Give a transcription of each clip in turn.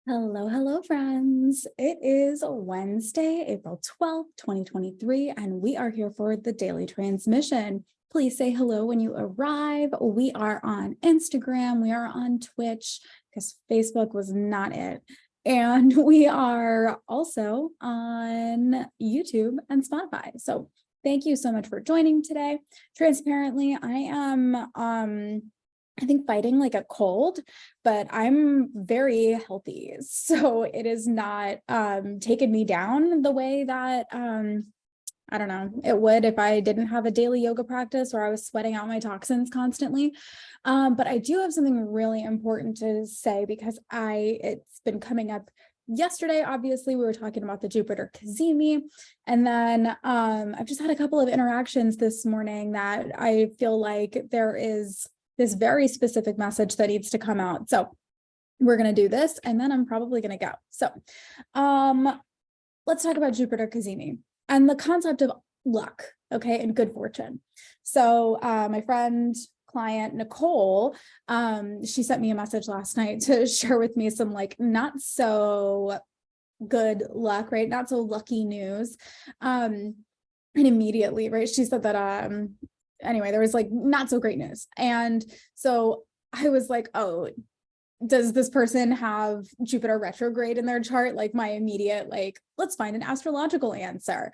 Hello, hello, friends. It is Wednesday, April 12th, 2023, and we are here for the daily transmission. Please say hello when you arrive. We are on Instagram, we are on Twitch, because Facebook was not it. And we are also on YouTube and Spotify. So thank you so much for joining today. Transparently, I am I think fighting like a cold, but I'm very healthy. So it is not taken me down the way that I don't know, it would if I didn't have a daily yoga practice or I was sweating out my toxins constantly. But I do have something really important to say because it's been coming up yesterday. Obviously, we were talking about the Jupiter Cazimi, and then I've just had a couple of interactions this morning that I feel like there is this very specific message that needs to come out. So we're going to do this and then I'm probably going to go. So let's talk about Jupiter Cazimi and the concept of luck, okay, and good fortune. So my client Nicole, she sent me a message last night to share with me some like not so good luck, right? Not so lucky news. And immediately, right, she said that anyway, there was like not so great news. And so I was like, oh, does this person have Jupiter retrograde in their chart? Like my immediate, like, let's find an astrological answer.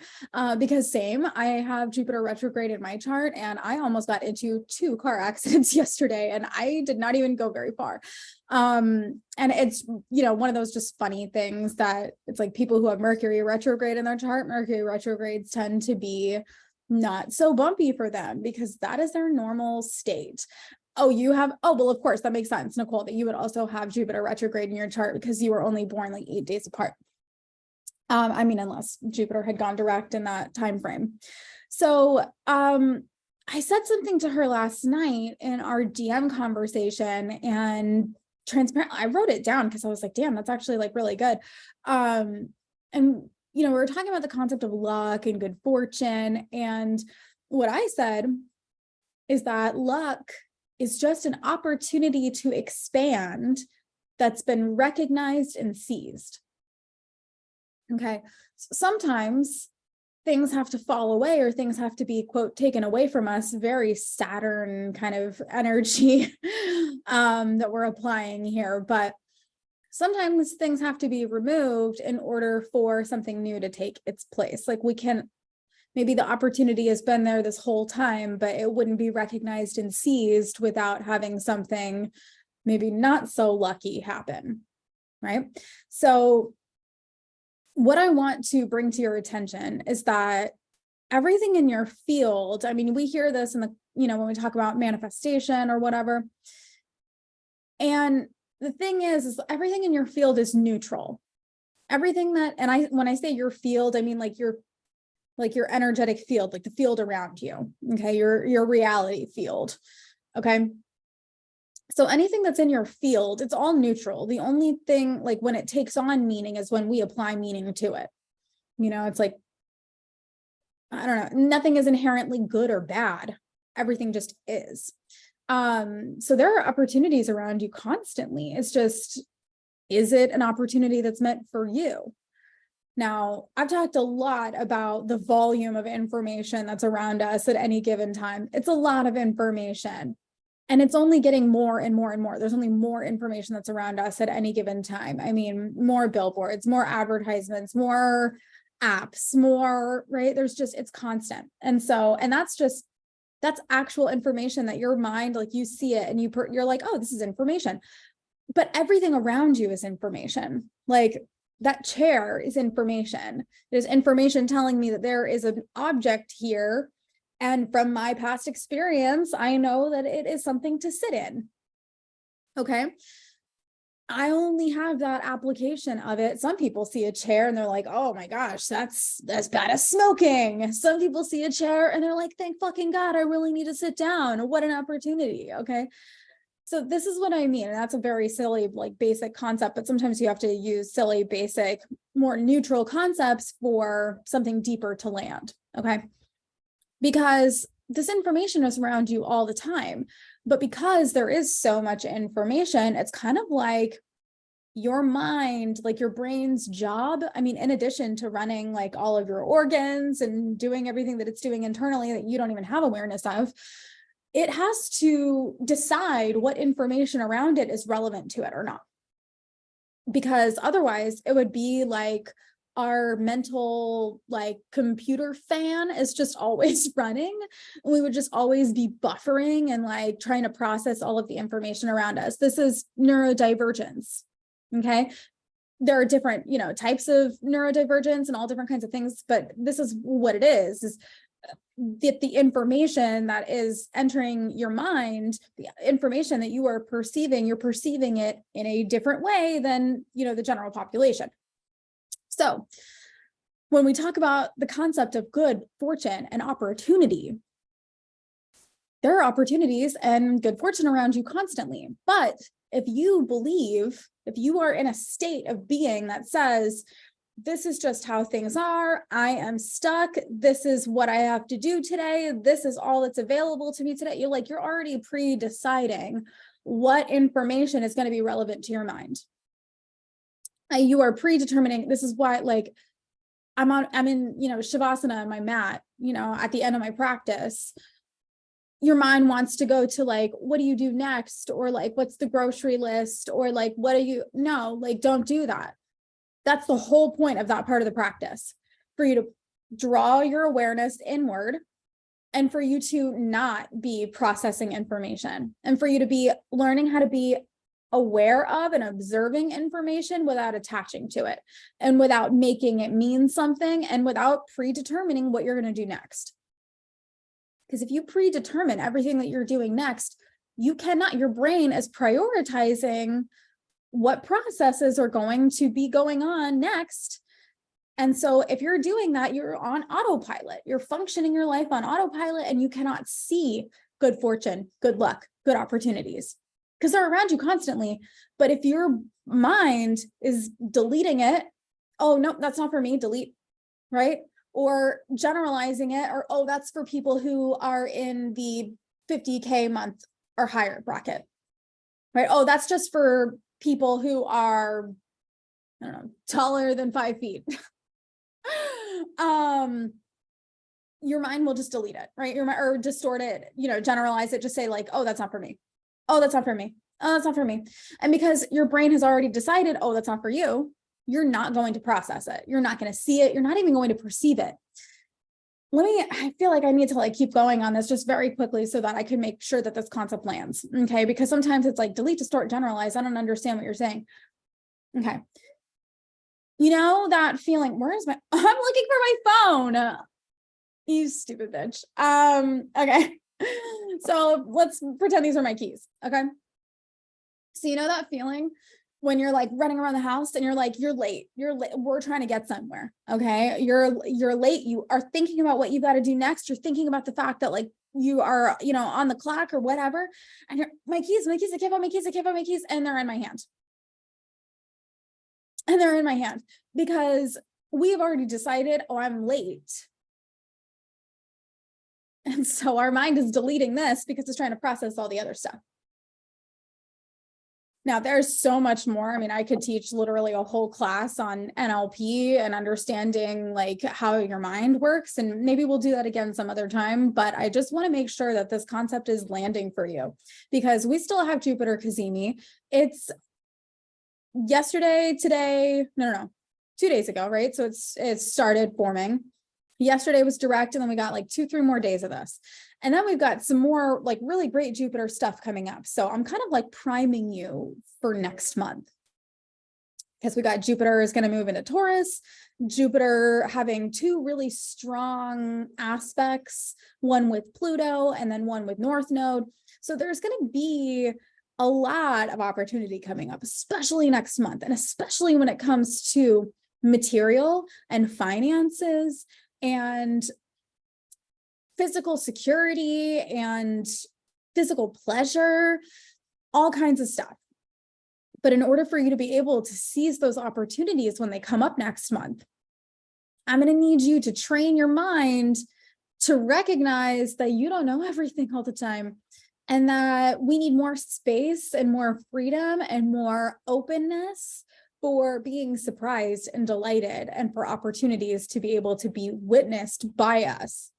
Because same, I have Jupiter retrograde in my chart and I almost got into 2 car accidents yesterday and I did not even go very far. And it's, one of those just funny things that it's like people who have Mercury retrograde in their chart, Mercury retrogrades tend to be not so bumpy for them because that is their normal state. Oh, well, of course, that makes sense, Nicole, that you would also have Jupiter retrograde in your chart because you were only born like 8 days apart. Unless Jupiter had gone direct in that time frame. So I said something to her last night in our DM conversation and transparently, I wrote it down because I was like, damn, that's actually like really good. And we were talking about the concept of luck and good fortune. And what I said is that luck is just an opportunity to expand that's been recognized and seized. Okay. Sometimes things have to fall away or things have to be, quote, taken away from us, very Saturn kind of energy that we're applying here. But sometimes things have to be removed in order for something new to take its place. Like maybe the opportunity has been there this whole time, but it wouldn't be recognized and seized without having something maybe not so lucky happen, right? So what I want to bring to your attention is that everything in your field, we hear this in the, when we talk about manifestation or whatever, and the thing is everything in your field is neutral. Everything that, when I say your field, I mean like your energetic field, like the field around you. Okay. Your reality field. Okay. So anything that's in your field, it's all neutral. The only thing like when it takes on meaning is when we apply meaning to it. It's like, I don't know, nothing is inherently good or bad. Everything just is. So there are opportunities around you constantly. It's just, is it an opportunity that's meant for you? Now, I've talked a lot about the volume of information that's around us at any given time. It's a lot of information, and it's only getting more and more and more. There's only more information that's around us at any given time. More billboards, more advertisements, more apps, more, right? It's constant. And that's actual information that your mind, like you see it and you're like, oh, this is information. But everything around you is information. Like that chair is information. There's information telling me that there is an object here. And from my past experience, I know that it is something to sit in. Okay. I only have that application of it. Some people see a chair and they're like, oh my gosh, that's bad as smoking. Some people see a chair and they're like, thank fucking God, I really need to sit down. What an opportunity. Okay. So this is what I mean. And that's a very silly, like basic concept, but sometimes you have to use silly, basic, more neutral concepts for something deeper to land. Okay. Because this information is around you all the time. But because there is so much information, it's kind of like your mind, like your brain's job, I mean, in addition to running like all of your organs and doing everything that it's doing internally that you don't even have awareness of, it has to decide what information around it is relevant to it or not. Because otherwise it would be like our mental like computer fan is just always running, and we would just always be buffering and like trying to process all of the information around us. This is neurodivergence. Okay. There are different, types of neurodivergence and all different kinds of things, but this is what it is that the information that is entering your mind, the information that you are perceiving, you're perceiving it in a different way than, the general population. So when we talk about the concept of good fortune and opportunity, there are opportunities and good fortune around you constantly. But if you are in a state of being that says, this is just how things are, I am stuck, this is what I have to do today, this is all that's available to me today, you're already pre-deciding what information is going to be relevant to your mind. You are predetermining. This is why, like, I'm in, Shavasana on my mat, at the end of my practice. Your mind wants to go to like, what do you do next? Or like, what's the grocery list? Or like, no, like, don't do that. That's the whole point of that part of the practice, for you to draw your awareness inward and for you to not be processing information, and for you to be learning how to be aware of and observing information without attaching to it and without making it mean something and without predetermining what you're going to do next. Because if you predetermine everything that you're doing next, your brain is prioritizing what processes are going to be going on next. And so if you're doing that, you're on autopilot, you're functioning your life on autopilot, and you cannot see good fortune, good luck, good opportunities, because they're around you constantly. But if your mind is deleting it, oh, no, that's not for me, delete, right? Or generalizing it, or, oh, that's for people who are in the 50K month or higher bracket, right? Oh, that's just for people who are, I don't know, taller than 5 feet. Your mind will just delete it, right? Or distort it, generalize it, just say like, oh, that's not for me. Oh, that's not for me. Oh, that's not for me. And because your brain has already decided, oh, that's not for you, you're not going to process it. You're not going to see it. You're not even going to perceive it. I feel like I need to like keep going on this just very quickly so that I can make sure that this concept lands. Okay. Because sometimes it's like delete, distort, generalize. I don't understand what you're saying. Okay. That feeling, I'm looking for my phone. You stupid bitch. Okay. So let's pretend these are my keys. Okay. So that feeling when you're like running around the house and you're late, we're trying to get somewhere. Okay. You're late. You are thinking about what you got to do next. You're thinking about the fact that like you are, on the clock or whatever. And you're, my keys, I can't find my keys. And they're in my hand. Because we have already decided, oh, I'm late. And so our mind is deleting this because it's trying to process all the other stuff. Now, there's so much more. I mean, I could teach literally a whole class on NLP and understanding like how your mind works. And maybe we'll do that again some other time. But I just want to make sure that this concept is landing for you, because we still have Jupiter Cazimi. It's yesterday, today, no, 2 days ago, right? So it started forming. Yesterday was direct, and then we got like 2-3 more days of this. And then we've got some more like really great Jupiter stuff coming up. So I'm kind of like priming you for next month, because we got Jupiter is going to move into Taurus, Jupiter having 2 really strong aspects, one with Pluto and then one with North Node. So there's going to be a lot of opportunity coming up, especially next month. And especially when it comes to material and finances and physical security and physical pleasure, all kinds of stuff. But in order for you to be able to seize those opportunities when they come up next month, I'm going to need you to train your mind to recognize that you don't know everything all the time. and that we need more space and more freedom and more openness for being surprised and delighted, and for opportunities to be able to be witnessed by us.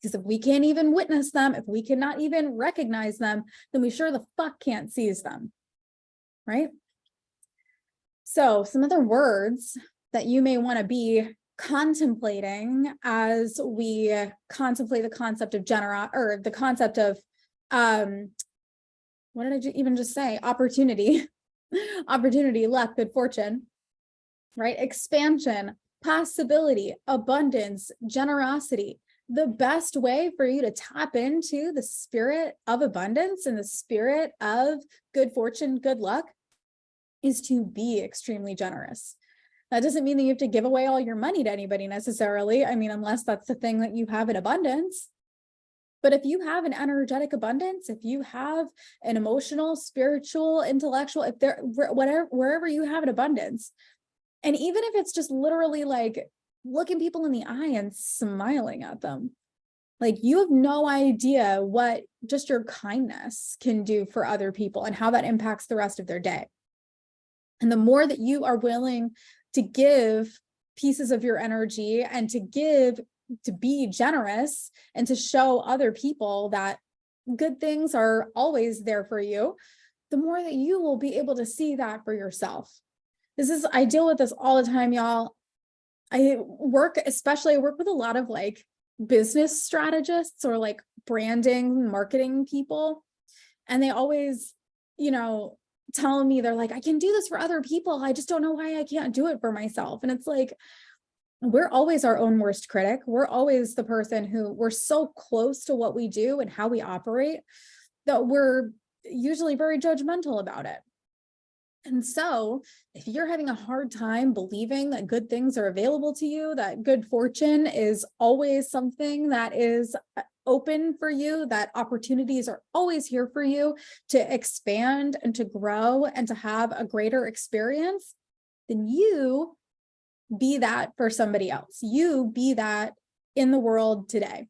Because if we can't even witness them, if we cannot even recognize them, then we sure the fuck can't seize them, right? So some other words that you may want to be contemplating as we contemplate the concept of or the concept of, what did I even just say? Opportunity, opportunity, luck, good fortune, right? Expansion, possibility, abundance, generosity. The best way for you to tap into the spirit of abundance and the spirit of good fortune, good luck, is to be extremely generous. That doesn't mean that you have to give away all your money to anybody necessarily. I mean, unless that's the thing that you have in abundance. But if you have an energetic abundance, if you have an emotional, spiritual, intellectual, if there, whatever, wherever you have an abundance, and even if it's just literally like looking people in the eye and smiling at them, like, you have no idea what just your kindness can do for other people and how that impacts the rest of their day. And the more that you are willing to give pieces of your energy and to be generous and to show other people that good things are always there for you, the more that you will be able to see that for yourself. I deal with this all the time, y'all. I work with a lot of like business strategists or like branding, marketing people. And they always, telling me, they're like, I can do this for other people. I just don't know why I can't do it for myself. And it's like, we're always our own worst critic. We're always the person who we're so close to what we do and how we operate that we're usually very judgmental about it. And so if you're having a hard time believing that good things are available to you, that good fortune is always something that is open for you, that opportunities are always here for you to expand and to grow and to have a greater experience, then you be that for somebody else. You be that in the world today.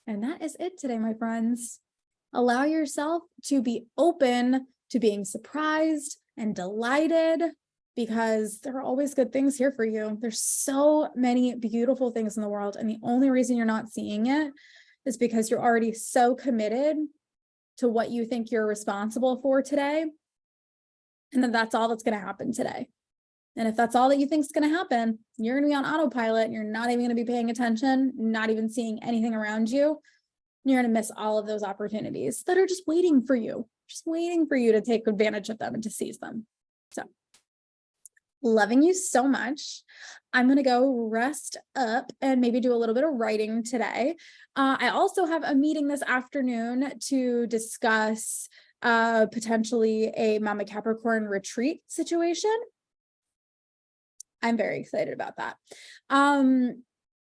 And that is it today, my friends. Allow yourself to be open to being surprised and delighted, because there are always good things here for you. There's so many beautiful things in the world. And the only reason you're not seeing it is because you're already so committed to what you think you're responsible for today. And then that's all that's going to happen today. And if that's all that you think is going to happen, you're going to be on autopilot and you're not even going to be paying attention, not even seeing anything around you. You're going to miss all of those opportunities that are just waiting for you to take advantage of them and to seize them. So, loving you so much. I'm going to go rest up and maybe do a little bit of writing today. I also have a meeting this afternoon to discuss potentially a Mama Capricorn retreat situation. I'm very excited about that.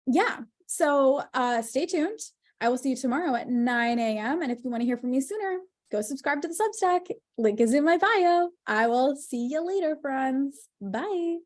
Yeah, so stay tuned. I will see you tomorrow at 9 a.m. And if you want to hear from me sooner, go subscribe to the Substack. Link is in my bio. I will see you later, friends. Bye.